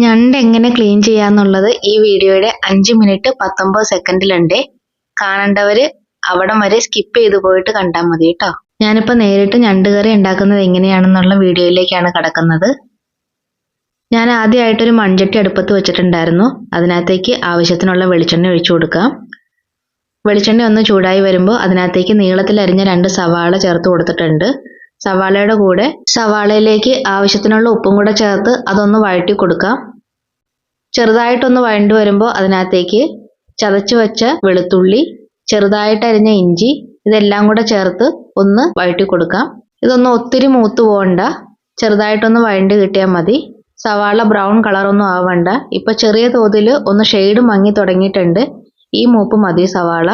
ഞണ്ട് എങ്ങനെ ക്ലീൻ ചെയ്യാന്നുള്ളത് ഈ വീഡിയോയുടെ 5 മിനിറ്റ് 19 സെക്കൻഡിലുണ്ട്. കാണേണ്ടവര് അവിടം വരെ സ്കിപ്പ് ചെയ്തു പോയിട്ട് കണ്ടാൽ മതി കേട്ടോ. ഞാനിപ്പോൾ നേരിട്ട് ഞണ്ട് കറി ഉണ്ടാക്കുന്നത് എങ്ങനെയാണെന്നുള്ള വീഡിയോയിലേക്കാണ് കടക്കുന്നത്. ഞാൻ ആദ്യമായിട്ടൊരു മൺചട്ടി അടുപ്പത്ത് വെച്ചിട്ടുണ്ടായിരുന്നു. അതിനകത്തേക്ക് ആവശ്യത്തിനുള്ള വെളിച്ചെണ്ണ ഒഴിച്ചു കൊടുക്കാം. വെളിച്ചെണ്ണ ഒന്ന് ചൂടായി വരുമ്പോൾ അതിനകത്തേക്ക് നീളത്തിൽ അരിഞ്ഞ 2 സവാള ചേർത്ത് കൊടുത്തിട്ടുണ്ട്. സവാളയുടെ കൂടെ സവാളയിലേക്ക് ആവശ്യത്തിനുള്ള ഉപ്പും കൂടെ ചേർത്ത് അതൊന്ന് വഴറ്റി കൊടുക്കാം. ചെറുതായിട്ടൊന്ന് വഴണ്ടു വരുമ്പോൾ അതിനകത്തേക്ക് ചതച്ചു വെച്ച വെളുത്തുള്ളി, ചെറുതായിട്ട് അരിഞ്ഞ ഇഞ്ചി, ഇതെല്ലാം കൂടെ ചേർത്ത് ഒന്ന് വഴറ്റി കൊടുക്കാം. ഇതൊന്നും ഒത്തിരി മൂത്ത് പോകണ്ട, ചെറുതായിട്ടൊന്ന് വഴണ്ട് കിട്ടിയാൽ മതി. സവാള ബ്രൗൺ കളറൊന്നും ആവണ്ട. ഇപ്പൊ ചെറിയ തോതിൽ ഒന്ന് ഷെയ്ഡ് മങ്ങി തുടങ്ങിയിട്ടുണ്ട്. ഈ മൂപ്പ് മതി സവാള.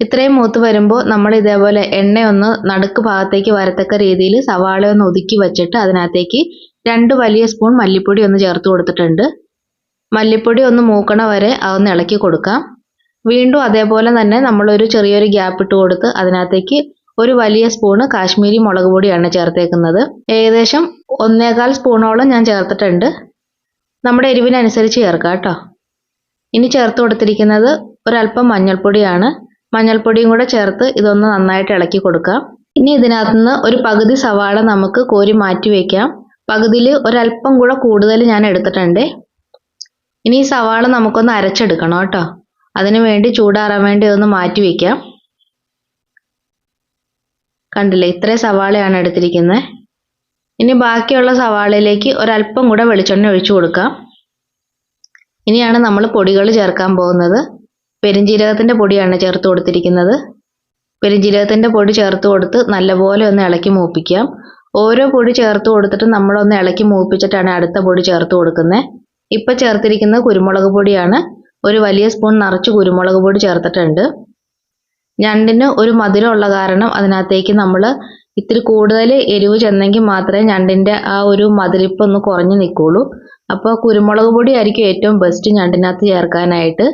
ഇത്രയും മൂത്ത് വരുമ്പോൾ നമ്മൾ ഇതേപോലെ എണ്ണയൊന്ന് നടുക്ക് ഭാഗത്തേക്ക് വരത്തക്ക രീതിയിൽ സവാള ഒന്ന് ഒതുക്കി വെച്ചിട്ട് അതിനകത്തേക്ക് 2 വലിയ സ്പൂൺ മല്ലിപ്പൊടി ഒന്ന് ചേർത്ത് കൊടുത്തിട്ടുണ്ട്. മല്ലിപ്പൊടി ഒന്ന് മൂക്കണ വരെ അതൊന്ന് ഇളക്കി കൊടുക്കാം. വീണ്ടും അതേപോലെ തന്നെ നമ്മളൊരു ചെറിയൊരു ഗ്യാപ്പ് ഇട്ട് കൊടുത്ത് അതിനകത്തേക്ക് ഒരു വലിയ സ്പൂണ് കാശ്മീരി മുളക് പൊടിയാണ് ചേർത്തേക്കുന്നത്. ഏകദേശം 1.25 സ്പൂണോളം ഞാൻ ചേർത്തിട്ടുണ്ട്. നമ്മുടെ എരിവിനനുസരിച്ച് ചേർക്കാം കേട്ടോ. ഇനി ചേർത്ത് കൊടുത്തിരിക്കുന്നത് ഒരല്പം മഞ്ഞൾപ്പൊടിയാണ്. മഞ്ഞൾപ്പൊടിയും കൂടെ ചേർത്ത് ഇതൊന്ന് നന്നായിട്ട് ഇളക്കി കൊടുക്കാം. ഇനി ഇതിനകത്തുനിന്ന് ഒരു പകുതി സവാള നമുക്ക് കോരി മാറ്റി വയ്ക്കാം. പകുതിയിൽ ഒരല്പം കൂടെ കൂടുതൽ ഞാൻ എടുത്തിട്ടുണ്ട്. ഇനി ഈ സവാള നമുക്കൊന്ന് അരച്ചെടുക്കണം കേട്ടോ. അതിനു വേണ്ടി ചൂടാറാൻ വേണ്ടി ഒന്ന് മാറ്റി വയ്ക്കാം. കണ്ടില്ലേ, ഇത്രയും സവാളയാണ് എടുത്തിരിക്കുന്നത്. ഇനി ബാക്കിയുള്ള സവാളയിലേക്ക് ഒരല്പം കൂടെ വെളിച്ചെണ്ണ ഒഴിച്ചു കൊടുക്കാം. ഇനിയാണ് നമ്മൾ പൊടികൾ ചേർക്കാൻ പോകുന്നത്. പെരുംജീരകത്തിൻ്റെ പൊടിയാണ് ചേർത്ത് കൊടുത്തിരിക്കുന്നത്. പെരുംജീരകത്തിൻ്റെ പൊടി ചേർത്ത് കൊടുത്ത് നല്ലപോലെ ഒന്ന് ഇളക്കി മൂപ്പിക്കാം. ഓരോ പൊടി ചേർത്ത് കൊടുത്തിട്ട് നമ്മളൊന്ന് ഇളക്കി മൂപ്പിച്ചിട്ടാണ് അടുത്ത പൊടി ചേർത്ത് കൊടുക്കുന്നത്. ഇപ്പം ചേർത്തിരിക്കുന്നത് കുരുമുളക് പൊടിയാണ്. ഒരു വലിയ സ്പൂൺ നിറച്ച് കുരുമുളക് പൊടി ചേർത്തിട്ടുണ്ട്. ഞണ്ടിന് ഒരു മധുരമുള്ള കാരണം അതിനകത്തേക്ക് നമ്മൾ ഇത്തിരി കൂടുതൽ എരിവ് ചെന്നെങ്കിൽ മാത്രമേ ഞണ്ടിൻ്റെ ആ ഒരു മധുരിപ്പ് ഒന്ന് കുറഞ്ഞു നിൽക്കുള്ളൂ. അപ്പോൾ കുരുമുളക് പൊടി ആയിരിക്കും ഏറ്റവും ബെസ്റ്റ് ഞണ്ടിനകത്ത് ചേർക്കാനായിട്ട്.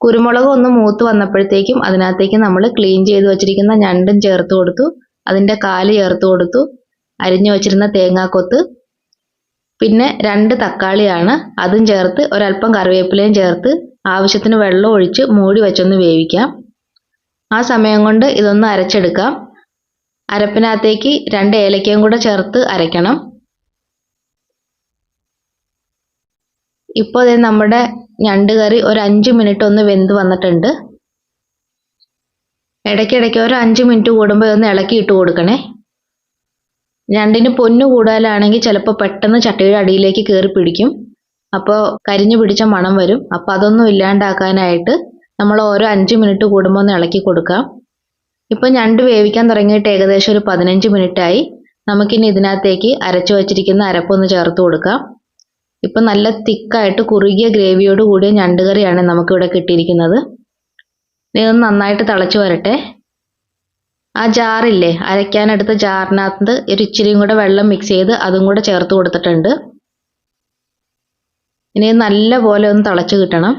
കുരുമുളക് ഒന്ന് മൂത്ത് വന്നപ്പോഴത്തേക്കും അതിനകത്തേക്ക് നമ്മൾ ക്ലീൻ ചെയ്ത് വെച്ചിരിക്കുന്ന ഞണ്ടും ചേർത്ത് കൊടുത്തു. അതിൻ്റെ കാല് ചേർത്ത് കൊടുത്തു. അരിഞ്ഞു വെച്ചിരുന്ന തേങ്ങാക്കൊത്ത്, പിന്നെ 2 തക്കാളിയാണ്, അതും ചേർത്ത് ഒരല്പം കറിവേപ്പിലയും ചേർത്ത് ആവശ്യത്തിന് വെള്ളം ഒഴിച്ച് മൂടി വെച്ചൊന്ന് വേവിക്കാം. ആ സമയം കൊണ്ട് ഇതൊന്ന് അരച്ചെടുക്കാം. അരപ്പിനകത്തേക്ക് 2 ഏലക്കയും കൂടെ ചേർത്ത് അരയ്ക്കണം. ഇപ്പോൾ നമ്മുടെ ഞണ്ട് കറി ഒരു 5 മിനിറ്റ് ഒന്ന് വെന്ത് വന്നിട്ടുണ്ട്. ഇടയ്ക്കിടയ്ക്ക് ഒരു 5 മിനിറ്റ് കൂടുമ്പോൾ ഒന്ന് ഇളക്കി ഇട്ട് കൊടുക്കണേ. ഞണ്ടിന് പൊന്നു കൂടുതലാണെങ്കിൽ ചിലപ്പോൾ പെട്ടെന്ന് ചട്ടിയുടെ അടിയിലേക്ക് കയറി പിടിക്കും. അപ്പോൾ കരിഞ്ഞു പിടിച്ച മണം വരും. അപ്പോൾ അതൊന്നും ഇല്ലാണ്ടാക്കാനായിട്ട് നമ്മൾ ഓരോ 5 മിനിറ്റ് കൂടുമ്പോൾ ഒന്ന് ഇളക്കി കൊടുക്കാം. ഇപ്പോൾ ഞണ്ട് വേവിക്കാൻ തുടങ്ങിയിട്ട് ഏകദേശം ഒരു 15 മിനിറ്റായി. നമുക്കിനി ഇതിനകത്തേക്ക് അരച്ചു വച്ചിരിക്കുന്ന അരപ്പൊന്ന് ചേർത്ത് കൊടുക്കാം. ഇപ്പം നല്ല തിക്കായിട്ട് കുറുകിയ ഗ്രേവിയോട് കൂടിയ ഞണ്ട് കറിയാണ് നമുക്കിവിടെ കിട്ടിയിരിക്കുന്നത്. ഇതൊന്ന് നന്നായിട്ട് തിളച്ച് വരട്ടെ. ആ ജാറില്ലേ, അരയ്ക്കാനെടുത്ത ജാറിനകത്ത് ഒരു ഇച്ചിരിയും കൂടെ വെള്ളം മിക്സ് ചെയ്ത് അതും കൂടെ ചേർത്ത് കൊടുത്തിട്ടുണ്ട്. ഇനി നല്ല പോലെ ഒന്ന് തിളച്ച് കിട്ടണം.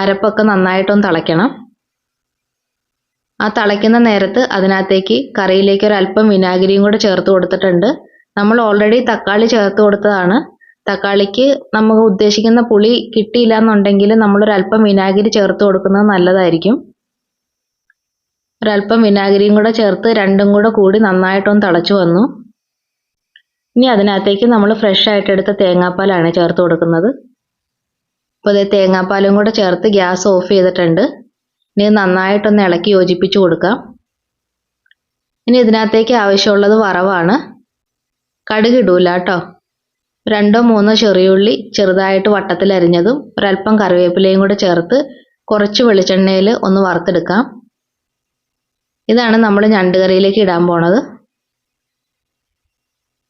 അരപ്പൊക്കെ നന്നായിട്ടൊന്ന് തിളയ്ക്കണം. ആ തിളയ്ക്കുന്ന നേരത്ത് അതിനകത്തേക്ക് കറിയിലേക്ക് ഒരല്പം വിനാഗിരിയും കൂടെ ചേർത്ത് കൊടുത്തിട്ടുണ്ട്. നമ്മൾ ഓൾറെഡി തക്കാളി ചേർത്ത് കൊടുത്തതാണ്. തക്കാളിക്ക് നമുക്ക് ഉദ്ദേശിക്കുന്ന പുളി കിട്ടിയില്ല എന്നുണ്ടെങ്കിൽ നമ്മളൊരല്പം വിനാഗിരി ചേർത്ത് കൊടുക്കുന്നത് നല്ലതായിരിക്കും. ഒരല്പം വിനാഗിരിയും കൂടെ ചേർത്ത് രണ്ടും കൂടെ കൂടി നന്നായിട്ടൊന്ന് തിളച്ച് വന്നു. ഇനി അതിനകത്തേക്ക് നമ്മൾ ഫ്രഷ് ആയിട്ട് എടുത്ത തേങ്ങാപ്പാലാണ് ചേർത്ത് കൊടുക്കുന്നത്. അപ്പോൾ ഇത് തേങ്ങാപ്പാലും കൂടെ ചേർത്ത് ഗ്യാസ് ഓഫ് ചെയ്തിട്ടുണ്ട്. ഇനി നന്നായിട്ടൊന്ന് ഇളക്കി യോജിപ്പിച്ച് കൊടുക്കാം. ഇനി ഇതിനകത്തേക്ക് ആവശ്യമുള്ളത് വറവാണ്. കടുക് ഇടൂല കേട്ടോ. 2-3 ചെറിയുള്ളി ചെറുതായിട്ട് വട്ടത്തിൽ അരിഞ്ഞതും ഒരല്പം കറിവേപ്പിലയും കൂടെ ചേർത്ത് കുറച്ച് വെളിച്ചെണ്ണയിൽ ഒന്ന് വറുത്തെടുക്കാം. ഇതാണ് നമ്മൾ ഞണ്ട് കറിയിലേക്ക് ഇടാൻ പോണത്.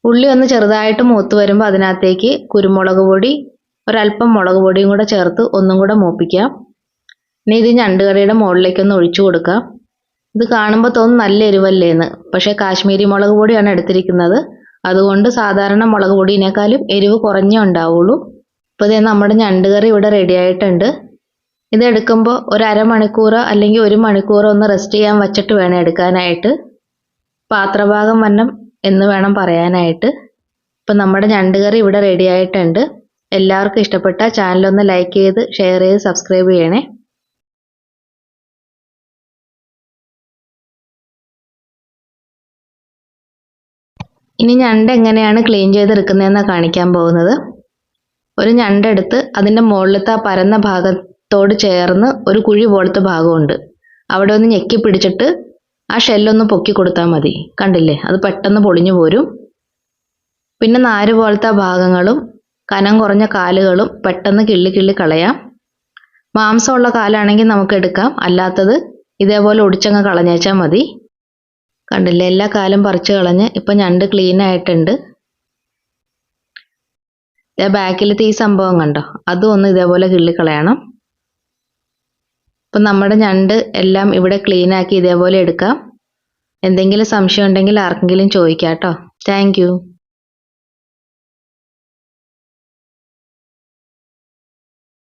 ഉള്ളി ഒന്ന് ചെറുതായിട്ട് മൂത്ത് വരുമ്പോൾ അതിനകത്തേക്ക് കുരുമുളക് പൊടി, ഒരല്പം മുളക് പൊടിയും കൂടെ ചേർത്ത് ഒന്നും കൂടെ മൂപ്പിക്കാം. ഇനി ഇത് ഞണ്ട് കറിയുടെ മുകളിലേക്കൊന്ന് ഒഴിച്ചു കൊടുക്കാം. ഇത് കാണുമ്പോൾ തോന്നും നല്ല എരിവല്ലേന്ന്, പക്ഷേ കാശ്മീരി മുളക് പൊടിയാണ് എടുത്തിരിക്കുന്നത്. അതുകൊണ്ട് സാധാരണ മുളക് പൊടിയേക്കാളും എരിവ് കുറഞ്ഞേ ഉണ്ടാവുള്ളൂ. ഇപ്പോൾ ഇത് നമ്മുടെ ഞണ്ട് കറി ഇവിടെ റെഡി ആയിട്ടുണ്ട്. ഇത് എടുക്കുമ്പോൾ ഒരു അരമണിക്കൂറോ അല്ലെങ്കിൽ 1 മണിക്കൂറോ ഒന്ന് റെസ്റ്റ് ചെയ്യാൻ വച്ചിട്ട് വേണം എടുക്കാനായിട്ട്. പാത്രഭാഗം വന്നം എന്ന് വേണം പറയാനായിട്ട്. ഇപ്പം നമ്മുടെ ഞണ്ട് കറി ഇവിടെ റെഡി ആയിട്ടുണ്ട്. എല്ലാവർക്കും ഇഷ്ടപ്പെട്ട ചാനലൊന്ന് ലൈക്ക് ചെയ്ത് ഷെയർ ചെയ്ത് സബ്സ്ക്രൈബ് ചെയ്യണേ. ഇനി ഞണ്ട് എങ്ങനെയാണ് ക്ലീൻ ചെയ്തെടുക്കുന്നതെന്ന് കാണിക്കാൻ പോകുന്നത്. ഒരു ഞണ്ടെടുത്ത് അതിൻ്റെ മുകളിലത്തെ ആ പരന്ന ഭാഗത്തോട് ചേർന്ന് ഒരു കുഴി പോലത്തെ ഭാഗമുണ്ട്. അവിടെ ഒന്ന് ഞെക്കി പിടിച്ചിട്ട് ആ ഷെല്ലൊന്ന് പൊക്കി കൊടുത്താൽ മതി. കണ്ടില്ലേ, അത് പെട്ടെന്ന് പൊളിഞ്ഞു പോരും. പിന്നെ നാര് പോലത്തെ ഭാഗങ്ങളും കനം കുറഞ്ഞ കാലുകളും പെട്ടെന്ന് കിള്ളി കളയാം. മാംസമുള്ള കാലാണെങ്കിൽ നമുക്ക് എടുക്കാം, അല്ലാത്തത് ഇതേപോലെ ഒടിച്ചങ്ങ് കളഞ്ഞേച്ചാൽ മതി. കണ്ടില്ലേ, എല്ലാ കാലും പറിച്ച് കളഞ്ഞ് ഇപ്പം ഞണ്ട് ക്ലീൻ ആയിട്ടുണ്ട്. ബാക്കിലത്തെ ഈ സംഭവം കണ്ടോ, അതും ഒന്ന് ഇതേപോലെ കിള്ളിക്കളയണം. അപ്പം നമ്മുടെ ഞണ്ട് എല്ലാം ഇവിടെ ക്ലീൻ ആക്കി ഇതേപോലെ എടുക്കാം. എന്തെങ്കിലും സംശയം ഉണ്ടെങ്കിൽ ആർക്കെങ്കിലും ചോദിക്കാം കേട്ടോ. Thank you.